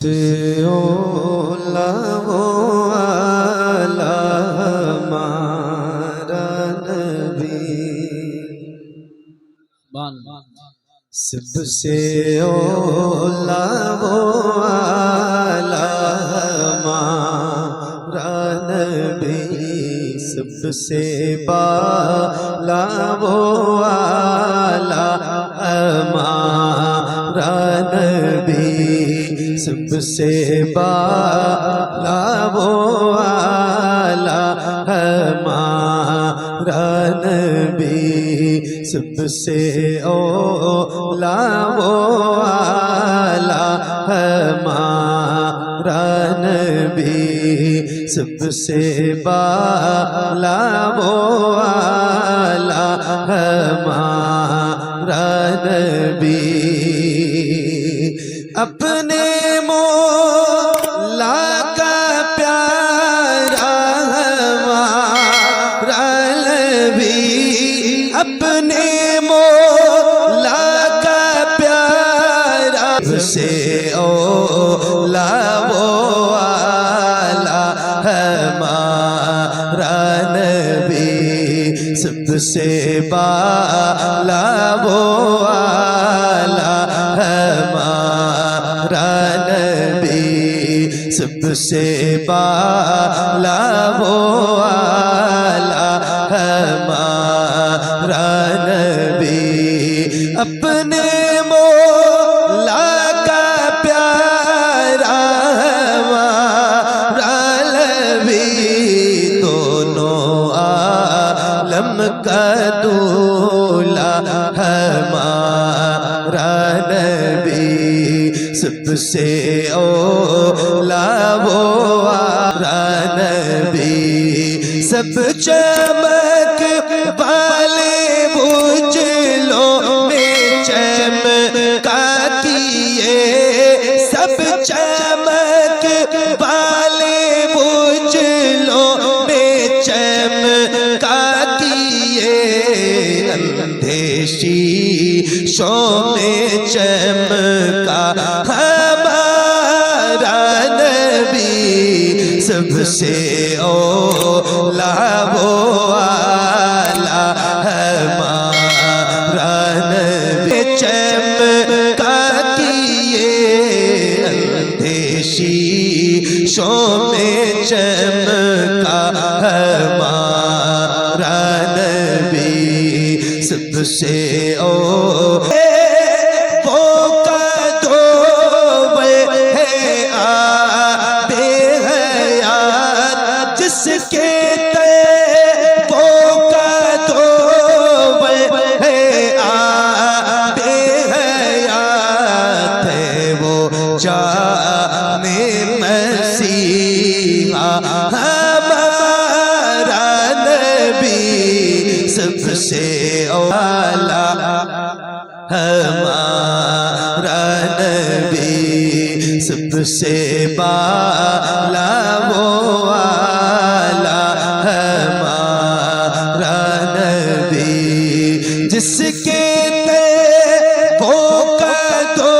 से ओला वो आला हमारा नबी सबसे ओला वो आला हमारा नबी सबसे बाला वो आला हमारा नबी सबसे बाला वो आला हमारा नबी सबसे ओला वो आला हमारा नबी सबसे बाला वो आला हमारा नबी अपने मौला का प्यारा हमारा नबी अपने मौला का प्यारा से ओला वो आला हमारा नबी सबसे बाला वो आला हमारा नबी सबसे बाला वो आला हमारा नबी अपने मौला का प्यारा हमारा नबी दोनों आलम का दूल्हा हमारा नबी सबसे ओला वो आला नबी सब चमक वाले बुझलों में चमकाती है सब चमक वाले बुझलों में चमकाती है अंधेशी शो में चमका हमारा नबी सबसे ओला वो आला हमारा नबी चमकाती है अंधेशी शो में चमका हमारा नबी सबसे ओ जिसके वो का तो है आते हयात है वो जाने मसीहा हमारा नबी सबसे ओला हमारा नबी सबसे बाला वो जिसके वो का तो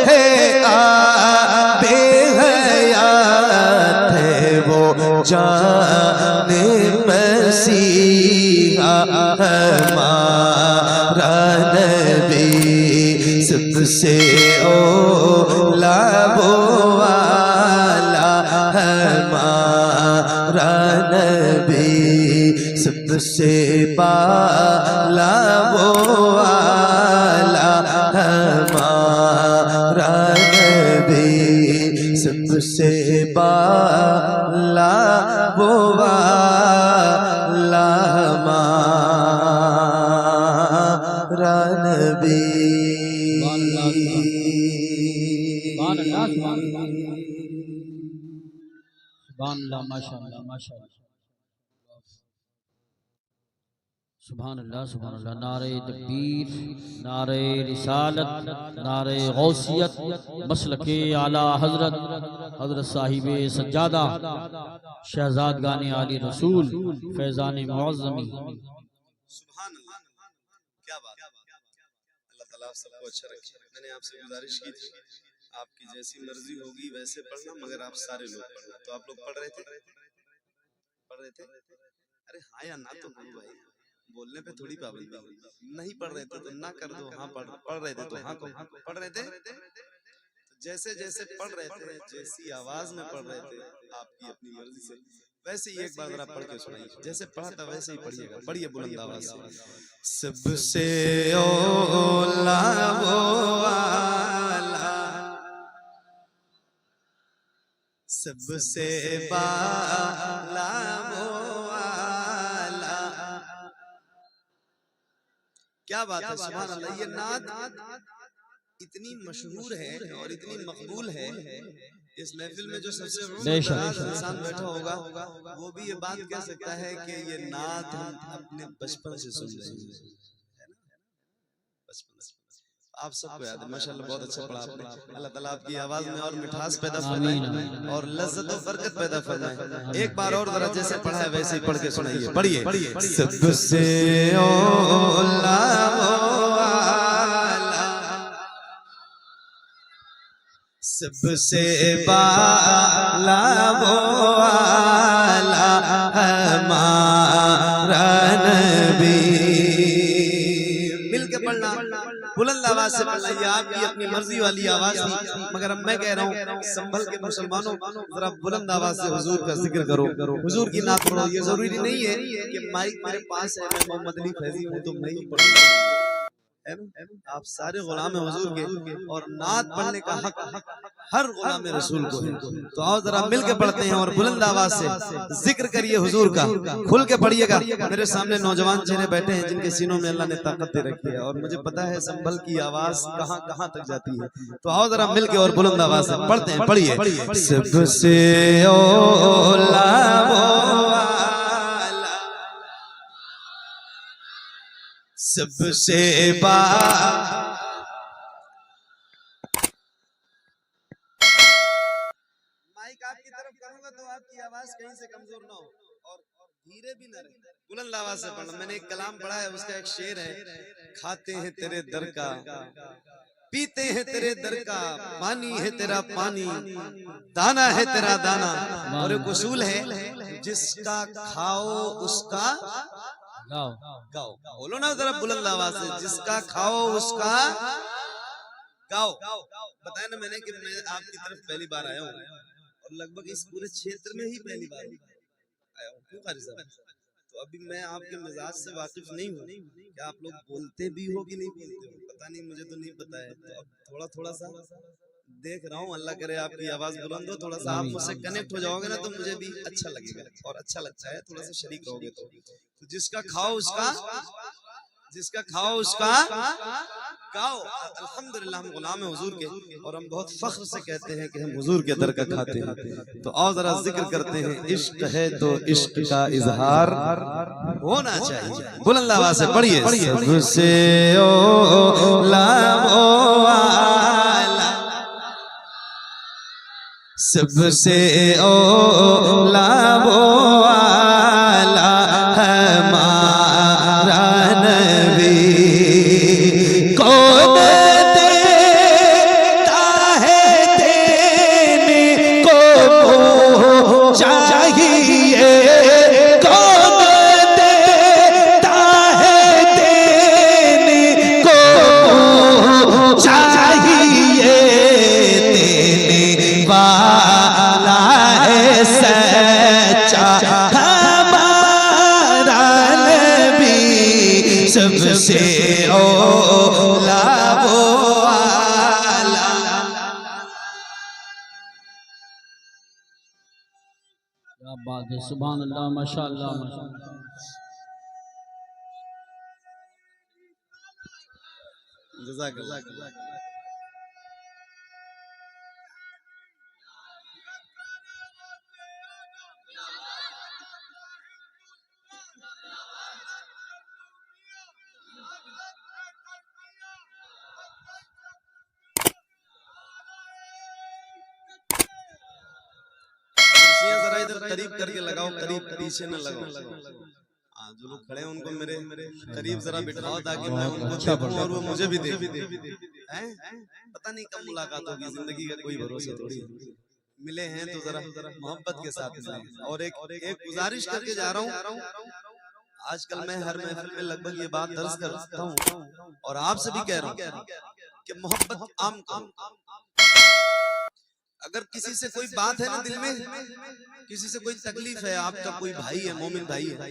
है आबे हयात है वो जाने मसीहा हमारा नबी सबसे ओला वो आला हमारा नबी सबसे बाला वो आला हमारा नबी सबसे बाला वो आला हमारा नबी सुभान अल्लाह नारे तकबीर नारे रिसालत नारे गौसियत मसलके आला हजरत हजरत साहिबे सज्जादा शहजाद गाने आली रसूल फैजान मुअज़्ज़मी। सुभान अल्लाह, क्या बात। अल्लाह ताला सबको अच्छा रखे। मैंने आपसे गुजारिश की थी आपकी जैसी मर्जी होगी वैसे पढ़ना, मगर आप सारे लोग पढ़ना। तो आप लोग पढ़ रहे थे, अरे हाँ या ना तो बोलो भाई, बोलने पे थोड़ी पाबंदी। नहीं पढ़ रहे थे तो ना कर दो, हाँ पढ़ रहे थे तो हाँ कहो। पढ़ रहे थे तो जैसे जैसे पढ़ रहे थे, जैसी आवाज में पढ़ रहे थे, आपकी अपनी मर्जी से, वैसे ही एक बार जरा पढ़ के सुनाइए। जैसे पढ़ा था वैसे ही पढ़िएगा, पढ़िए बुलंद आवाज से। सबसे ओला वो वाला, सबसे बाला वो वाला। क्या बात है, सुभान अल्लाह। ये नात इतनी मशहूर है और इतनी मकबूल है, इस महफिल में जो सबसे उम्रदराज इंसान बैठा होगा वो भी ये बात कह सकता है कि ये नात हम अपने बचपन से सुन रहे हैं, बचपन से। आप सबको याद है माशाल्लाह, बहुत अच्छा पढ़ा आपने। अल्लाह ताला आपकी आवाज में और मिठास पैदा फरमाए और लज्जत और बरकत पैदा फरमाए। एक बार और जरा जैसे पढ़ा है वैसे ही पढ़ के सुनाइए, पढ़िए। सबसे ओला वाला, सबसे बाला वो वाला, हमारा नबी। मिल के पढ़ना, बुलंद आवाज से पढ़ना। ये आपकी अपनी मर्जी वाली आवाज थी, मगर अब मैं कह रहा हूँ संभल के मुसलमानों, जरा बुलंद आवाज से हुजूर का जिक्र करो, हुजूर की नात पढ़ो। ये जरूरी नहीं है कि माइक मेरे पास है, मैं मोहम्मद अली फैजी हूँ तो मैं ही पढ़ूंगा। आप सारे गुलाम हैं हुजूर के, और नात पढ़ने का हक हर गुलाम रसूल को है। तो आओ जरा मिल के पढ़ते हैं और बुलंद आवाज से जिक्र करिए हुजूर का, खुल के पढ़िएगा। मेरे सामने नौजवान चेहरे बैठे हैं जिनके सीनों में अल्लाह ने ताकत दे रखी है, और मुझे पता है संभल की आवाज कहां कहां तक जाती है। तो आओ जरा मिल के और बुलंद आवाज से पढ़ते हैं, पढ़िए। सबसे ओला वो वाला, सबसे माइक आपकी तरफ करूंगा तो आपकी आवाज कहीं से कमजोर ना हो और धीरे भी ना रहे, बुलंद आवाज से पढ़ना। मैंने एक कलाम पढ़ा है, उसका एक शेर है, खाते हैं तेरे दर का, पीते हैं तेरे दर का, पानी है तेरा पानी, दाना है तेरा दाना। और एक उसूल है, जिसका खाओ उसका गाओ। बोलो ना जरा बुलंद आवाज से, जिसका खाओ उसका गाओ। बताया ना मैंने कि मैं आपकी तरफ पहली बार आया हूँ, और लगभग इस पूरे क्षेत्र में ही पहली बार आया हूँ। क्यों कारी साहब? तो अभी मैं आपके मिजाज से वाकिफ नहीं हूँ, क्या आप लोग बोलते भी हो कि नहीं बोलते हो, पता नहीं, मुझे तो नहीं पता है। तो अब थोड़ा सा देख रहा हूँ, अल्लाह करे आपकी आवाज बुलंद हो, थोड़ा सा आप मुझसे कनेक्ट हो जाओगे ना तो मुझे भी अच्छा लगेगा, और अच्छा लगता है थोड़ा सा शरीक रहोगे तो जिसका खाओ उसका, जिसका खाओ उसका गाओ। अल्हम्दुलिल्लाह हम गुलाम हैं हुजूर के, और हम बहुत फख्र से कहते हैं कि हम हुजूर के दर का खाते हैं। तो आओ जरा जिक्र करते हैं, इश्क है तो इश्क का इजहार होना चाहिए। बुलंद आवाज से पढ़िए। सबसे ओला वो वाला, सबसे ओला वो वाला, हमारा नबी। कौन देता है देने को चाहिए, कौन देता है देने को चाहिए, देने वाला है सच्चा हमारा नबी। सबसे ओला वो वाला। क्या बात है, सुभान अल्लाह, माशाअल्लाह, माशाअल्लाह। जज़ाकल्लाह। कुर्सियां जरा इधर करीब करके लगाओ, करीब पीछे न लगाओ। हाँ, जो लोग खड़े हैं उनको मेरे करीब जरा बिठाओ ताकि मैं उनको देखूं और वो मुझे भी देखें। हैं? पता नहीं कब मुलाकात होगी, जिंदगी का कोई भरोसा थोड़ी है। मिले हैं तो जरा मोहब्बत के साथ मिले। और एक गुजारिश करके जा रहा हूँ, आजकल मैं हर महफिल में लगभग ये बात दर्ज करता हूँ और आपसे भी कह रहा हूँ कि मोहब्बत आम करो। अगर किसी से कोई बात है ना दिल में, किसी से कोई तकलीफ है, आपका कोई भाई है, मोमिन भाई है,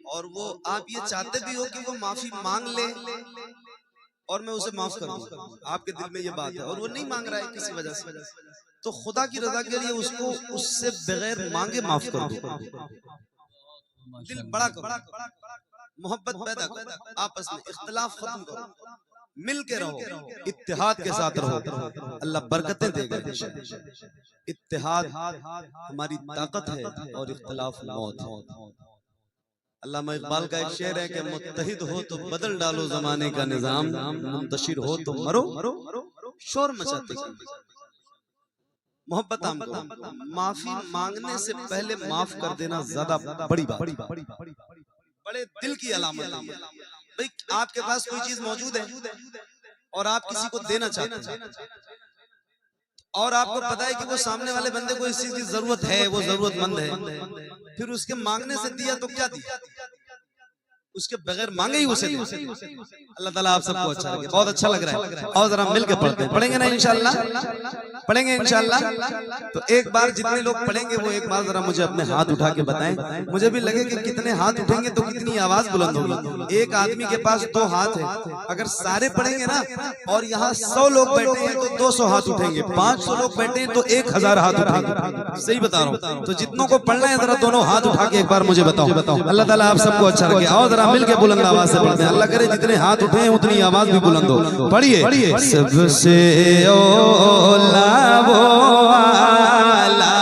और वो आप ये चाहते भी हो कि वो माफी मांग ले और मैं उसे माफ कर दूं, आपके दिल में ये बात है और वो नहीं मांग रहा है किसी वजह से, तो खुदा की रजा के लिए उसको उससे बगैर मांगे माफ कर दो। दिल बड़ा करो, मोहब्बत पैदा करो, आपस में इख्तिलाफ खत्म करो, मिल के रहो, इत्तेहाद के साथ रहो, अल्लाह बरकतें देगा। इत्तेहाद हमारी ताकत है और इख्तिलाफ मौत है। अल्लामा इकबाल का एक शेर है कि मुत्तहिद हो तो बदल डालो जमाने का निजाम, मुंतशिर हो तो मरो शोर मचाते। मोहब्बत आम करो, माफी मांगने से पहले माफ कर देना ज्यादा बड़ी बात, बड़े दिल की अलामत है। भाई आपके पास कोई चीज मौजूद है और आप किसी को देना चाहते हैं और आपको पता है कि वो सामने वाले बंदे को इस चीज की जरूरत है, वो जरूरतमंद है, फिर उसके मांगने से दिया तो क्या दिया, उसके बगैर मांगे ही उसे दिया। अल्लाह ताला आप सबको अच्छा लगे, बहुत अच्छा लग रहा है। और जरा मिल के पढ़ते हैं, पढ़ेंगे ना इंशाल्लाह, पढ़ेंगे इंशाल्लाह। तो एक बार जितने लोग पढ़ेंगे वो एक बार जरा मुझे अपने हाथ उठा के बताएं, मुझे भी लगे कि कितने हाथ उठेंगे तो कितनी आवाज बुलंद होगी। एक आदमी के पास 2 हाथ है, अगर सारे पढ़ेंगे ना और यहाँ 100 लोग बैठे हैं तो 200 हाथ उठेंगे, 500 लोग बैठे हैं तो 1000 हाथ उठेंगे। सही बता रहा हूँ। तो जितनों को पढ़ना है जरा दोनों हाथ उठा के एक बार मुझे बताओ। अल्लाह ताला आप सबको अच्छा लगे। और जरा मिल के बुलंद आवाज से पढ़ते हैं, अल्लाह करे जितने हाथ उठे हैं उतनी आवाज भी बुलंद हो। पढ़िए, सबसे ओला वो आला,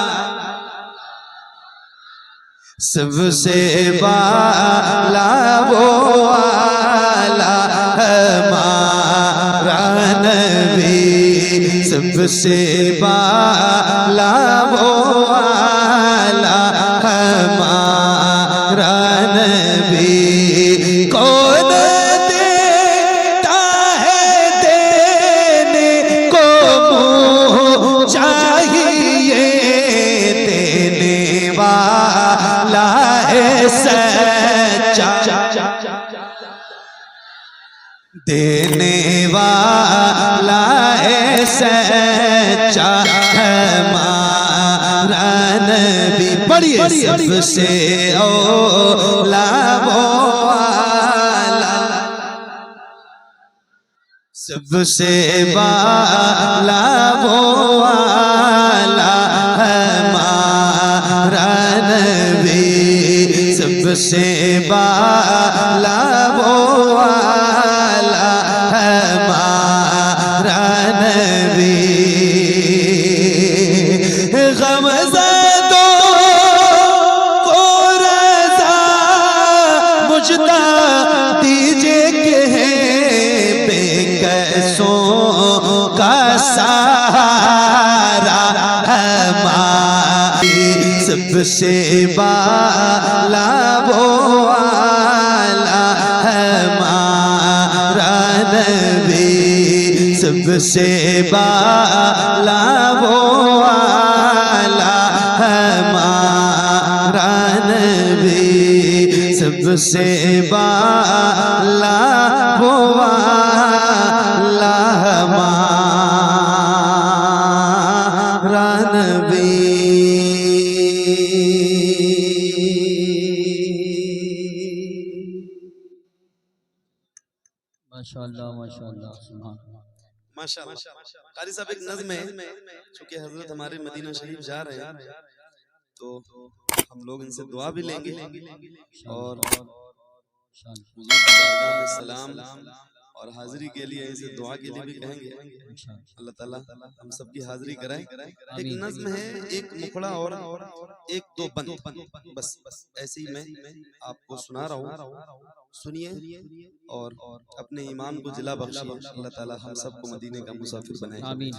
सबसे बाला वो आला हमारा नबी, सबसे बाला वो आला हमारा नबी। कौन देता है देने को मुँह चाहिए, देने वाला है सच्चा, देने वाला है सच्चा हमारा नबी। पढ़िए, सबसे औला वो आला, सबसे बाला वो आला हमारा नबी, सबसे बाला वो आला हमारा नबी। गमज़दों को रज़ा मुझदा दीजिए कि है बेकसों का सहारा हमारी, सबसे बाला वो आला हमारा नबी, सबसे बाला वो आला हमारा नबी, सबसे बाला वो आला हमारा नबी। माशाअल्लाह माशाअल्लाह सुभान माशाअल्लाह। कारी साहब एक नज़्म है, चूंकि हजरत हमारे मदीना शरीफ जा रहे हैं तो हम लोग इनसे दुआ भी लेंगे और हुजूर की बारगाह में सलाम और हाजिरी के लिए इसे दुआ के लिए भी कहेंगे। अल्लाह ताला हम सबकी हाजिरी कराए। एक नज़्म है, एक मुखड़ा और एक दो बंद, बस ऐसे ही मैं आपको सुना रहा हूँ, सुनिए और अपने ईमान को जिला बख्शिए। अल्लाह ताला हम सबको मदीने का मुसाफिर बनाए। आमीन।